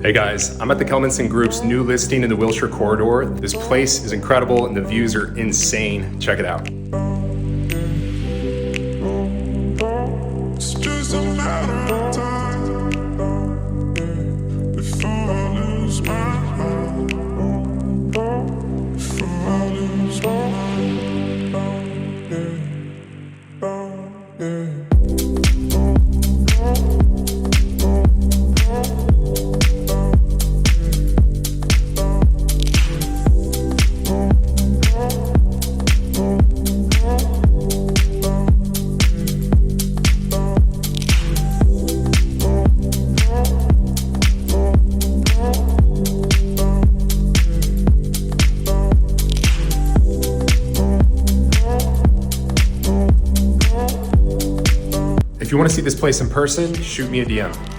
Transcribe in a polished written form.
Hey guys, I'm at the Kelmanson Group's new listing in the Wilshire corridor. This place is incredible and the views are insane. Check it out. It's just a matter of time before I lose my mind. Before I lose my mind. If you want to see this place in person, shoot me a DM.